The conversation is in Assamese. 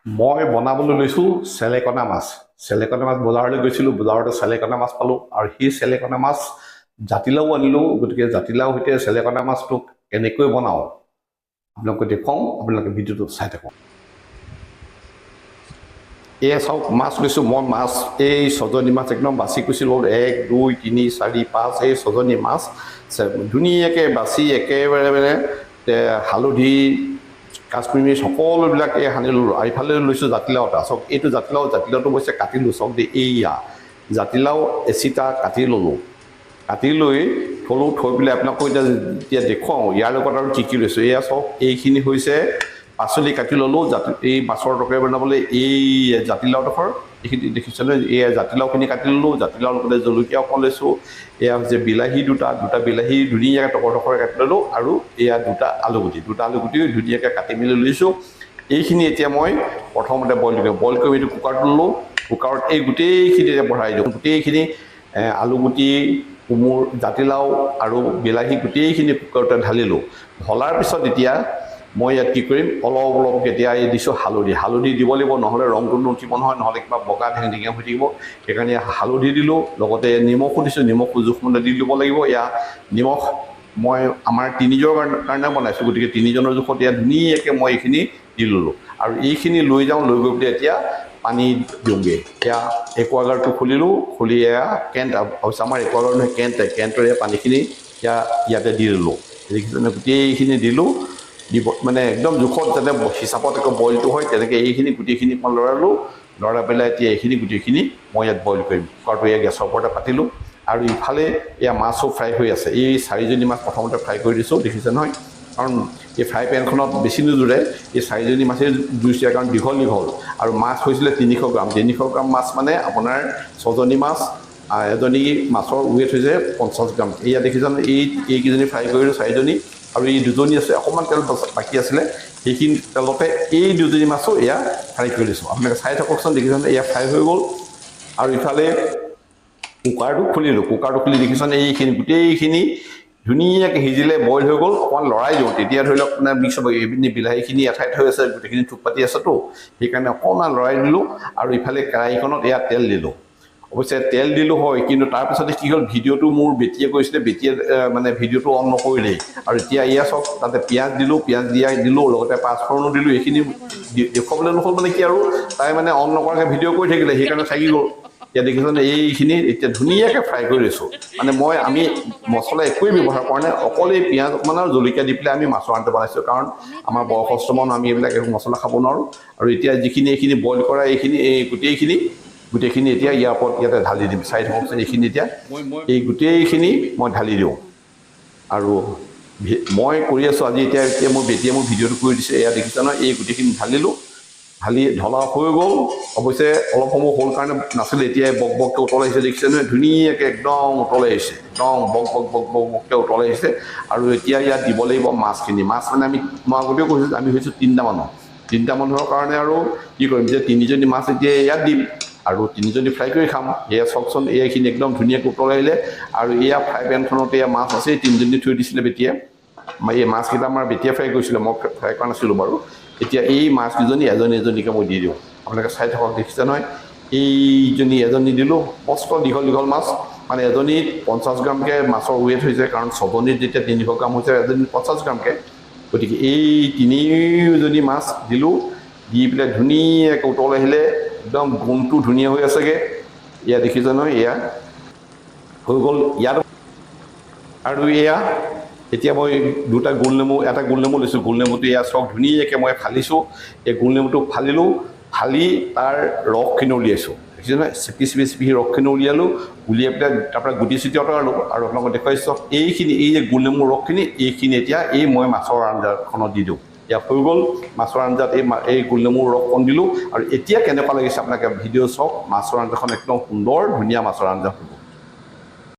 মই বনাবলৈ লৈছোঁ চেলেকনা মাছ। চেলেকনা মাছ বজাৰলৈ গৈছিলোঁ, বজাৰতে চেলেকনা মাছ পালোঁ আৰু সেই চেলেকনা মাছ জাতিলাও আনিলোঁ। গতিকে জাতিলাও সৈতে চেলেকনা মাছটো কেনেকৈ বনাওঁ আপোনালোকে দেখুৱাওঁ, আপোনালোকে ভিডিঅ'টো চাই থাকক। এয়া চাওক, মাছ লৈছোঁ মই। মাছ এই ছজনী মাছ একদম বাছি কৈছিলোঁ, 1 2 3 4 5 এই ছজনী মাছ ধুনীয়াকৈ বাছি একেবাৰে মানে হালধি কাশ্মীৰী সকলোবিলাক সানি ল'লোঁ। আৰু ইফালে লৈছোঁ জাতিলাও এটা। চাওক এইটো জাতিলাওটো অৱশ্যে কাটিলোঁ। চাওক দেই, এইয়া জাতিলাও এচিটা কাটি ল'লোঁ। কাটি লৈ থ'লোঁ। থৈ পেলাই আপোনালোকক এতিয়া দেখুৱাওঁ ইয়াৰ লগত আৰু কি কি লৈছোঁ। এয়া চাওক, এইখিনি হৈছে পাচলি কাটি ল'লোঁ। এই মাছৰ তৰকাৰী বনাবলৈ এই জাতিলাওডোখৰ এইখিনি দেখিছেনে, এই জাতিলাওখিনি কাটি ল'লোঁ। জাতিলাওৰ লগতে জলকীয়া অকণ লৈছোঁ। এয়া হৈছে বিলাহী দুটা বিলাহী ধুনীয়াকৈ টকৰ কাটি ল'লোঁ। আৰু এয়া দুটা আলুগুটি ধুনীয়াকৈ কাটি মেলি লৈছোঁ। এইখিনি এতিয়া মই প্ৰথমতে বইল কৰি এইটো কুকাৰটো ল'লোঁ। কুকাৰত এই গোটেইখিনি এতিয়া বঢ়াই দিওঁ। গোটেইখিনি আলুগুটি, জাতিলাও আৰু বিলাহী গোটেইখিনি কুকাৰতে ঢালিলোঁ। ঢলাৰ পিছত এতিয়া মই ইয়াত কি কৰিম, অলপকৈ এতিয়া এই দিছোঁ হালধি দিব লাগিব, নহ'লে ৰংটো নুঠিব নহয়, নহ'লে কিবা বগা ঢেঙঢেঙীয়া হৈ থাকিব। সেইকাৰণে হালধি দিলোঁ, লগতে নিমখো দিছোঁ। নিমখো জোখমতে দি দিব লাগিব। এয়া নিমখ মই আমাৰ 3জনৰ কাৰণে বনাইছোঁ, গতিকে 3জনৰ জোখত এয়া ধুনীয়াকৈ মই এইখিনি দি ল'লোঁ। আৰু এইখিনি লৈ গৈ পেলাই এতিয়া পানী দিওঁগৈ। এয়া একুৱাগাৰ্ডটো খুলিলোঁ। খুলি এয়া কেণ্ট, অৱশ্যে আমাৰ একুৱাগাৰ্ড নহয়, কেণ্টৰ এয়া পানীখিনি ইয়াতে দি ল'লোঁ। দেখিছেনে, গোটেইখিনি দিলোঁ। মানে একদম জোখত যাতে হিচাপত একো বইলটো হয়, তেনেকৈ এইখিনি গোটেইখিনি মই লৰাই পেলাই এতিয়া এইখিনি গোটেইখিনি মই ইয়াত বইল কৰিম। কুকাৰটো এয়া গেছৰ ওপৰতে পাতিলোঁ। আৰু ইফালে এয়া মাছো ফ্ৰাই হৈ আছে। এই 4জনী মাছ প্ৰথমতে ফ্ৰাই কৰি দিছোঁ, দেখিছে নহয়। কাৰণ এই ফ্ৰাই পেনখনত বেছি নোজোৰে, এই 4জনী মাছেই জুইছে, কাৰণ দীঘল আৰু মাছ হৈছিলে 300 গ্ৰাম। 300 গ্ৰাম মাছ মানে আপোনাৰ 6জনী মাছ, এজনী মাছৰ ৱেইট হৈছে 50 গ্ৰাম। এয়া দেখিছেনে, এইকেইজনী ফ্ৰাই কৰিলোঁ 4জনী, আৰু এই 2জনী আছে অকণমান তেল বাকী আছিলে, সেইখিনি তেলতে এই 2জনী মাছো এয়া ফ্ৰাই কৰি লৈছোঁ। আপোনালোকে চাই থাককচোন, দেখিছেনে এয়া ফ্ৰাই হৈ গ'ল। আৰু ইফালে কুকাৰটো খুলি দেখিছেনে, এইখিনি গোটেইখিনি ধুনীয়াকৈ সিজিলে, বইল হৈ গ'ল। অকণমান লৰাই দিওঁ, তেতিয়া ধৰি লওক আপোনাৰ মিক্স হ'ব। এইপিনে বিলাহীখিনি এঠাইত হৈ আছে, গোটেইখিনি থোপ পাতি আছেতো, সেইকাৰণে অকণমান লৰাই দিলোঁ। আৰু ইফালে কেৰাহীখনত এয়া তেল দিলোঁ। অৱশ্যে তেল দিলোঁ হয়, কিন্তু তাৰপিছতে কি হ'ল, ভিডিঅ'টো মোৰ বেটিয়ে কৈছিলে, বেটিয়ে মানে ভিডিঅ'টো অন নকৰিলেই। আৰু এতিয়া এয়া চাওক, তাতে পিঁয়াজ দিলোঁ, লগতে পাঁচফোৰণো দিলোঁ। এইখিনি দেখুৱাবলৈ নহ'ল মানে কি, আৰু তাই মানে অন নকৰাকৈ ভিডিঅ' কৰি থাকিলে, সেইকাৰণে থাকি গ'ল। এতিয়া দেখিছেনে, এইখিনি এতিয়া ধুনীয়াকৈ ফ্ৰাই কৰি লৈছোঁ। মানে আমি মছলা একোৱেই ব্যৱহাৰ কৰা নাই, অকল এই পিঁয়াজ অকণমান আৰু জলকীয়া দি পেলাই আমি মাছৰ আঞ্জা বনাইছোঁ। কাৰণ আমাৰ বয়সস্থ মানুহ, আমি এইবিলাক একো মছলা খাব নোৱাৰোঁ। আৰু এতিয়া এইখিনি বইল কৰা গোটেইখিনি এতিয়া ইয়াতে ঢালি দিম। চাই থাককচোন, এইখিনি এতিয়া এই গোটেইখিনি মই ঢালি দিওঁ। আৰু মই কৰি আছোঁ আজি, এতিয়া মোৰ বেটিয়ে মোৰ ভিডিঅ'টো কৰি দিছে। এয়া দেখিছে নহয়, এই গোটেইখিনি ঢলা হৈ গ'ল। অৱশ্যে অলপ সময় হ'ল কাৰণে নাছিলে, এতিয়া বককৈ উতল আহিছে, দেখিছে নহয়, ধুনীয়াকৈ একদম উতল আহিছে, একদম বককৈ উতল আহিছে। আৰু এতিয়া ইয়াত দিব লাগিব মাছখিনি। মাছ মানে মই আগতেও কৈছোঁ, আমি হৈছোঁ 3টা মানুহৰ কাৰণে। আৰু কি কৰিম, যে 3জনী মাছ এতিয়া ইয়াত দিম, আৰু 3জনী ফ্ৰাই কৰি খাম। এয়া চাওকচোন, এইখিনি একদম ধুনীয়াকৈ উতল আহিলে। আৰু এয়া ফ্ৰাই পেনখনতে এয়া মাছ আছে, 3জনী থৈ দিছিলে বেটিয়ে। এই মাছকেইটা আমাৰ বেটিয়ে ফ্ৰাই কৰিছিলে, মই ফ্ৰাই কৰা নাছিলোঁ বাৰু। এতিয়া এই মাছকেইজনী এজনীকৈ মই দি দিওঁ। আপোনালোকে চাই থাকক, দেখিছে নহয়, এজনী দিলোঁ। মস্ত দীঘল মাছ, মানে এজনীত 50 গ্ৰামকৈ মাছৰ ৱেইট হৈছে। কাৰণ 6জনীত যেতিয়া 300 গ্ৰাম হৈছে, এজনীত 50 গ্ৰামকৈ। গতিকে এই 3জনী মাছ দিলোঁ। দি পেলাই ধুনীয়াকৈ উতল আহিলে, একদম গোন্ধটো ধুনীয়া হৈ আছেগৈ। এয়া দেখিছে নহয়, এয়া হৈ গ'ল ইয়াত। আৰু এয়া এতিয়া মই এটা গোল নেমু লৈছোঁ। গোল নেমুটো এয়া চাওক, ধুনীয়াকৈ মই ফালিছোঁ। এই গোল নেমুটো ফালি তাৰ ৰসখিনি উলিয়াইছোঁ। দেখিছে নহয়, চেপি ৰসখিনি উলিয়াই পেলাই তাৰপৰা গুটি চুটি আঁতৰালোঁ। আৰু আপোনালোকক দেখুৱাইছোঁ, এই যে গোল নেমুৰ ৰসখিনি, এইখিনি এতিয়া মই মাছৰ আঞ্জাখনত দি দিওঁ। এয়া হৈ গ'ল মাছৰ আঞ্জাত এই গোল নেমুৰ ৰসকণ দিলোঁ। আৰু এতিয়া কেনেকুৱা লাগিছে আপোনালোকে ভিডিঅ' চাওক, মাছৰ আঞ্জাখন একদম সুন্দৰ ধুনীয়া মাছৰ আঞ্জা হ'ব।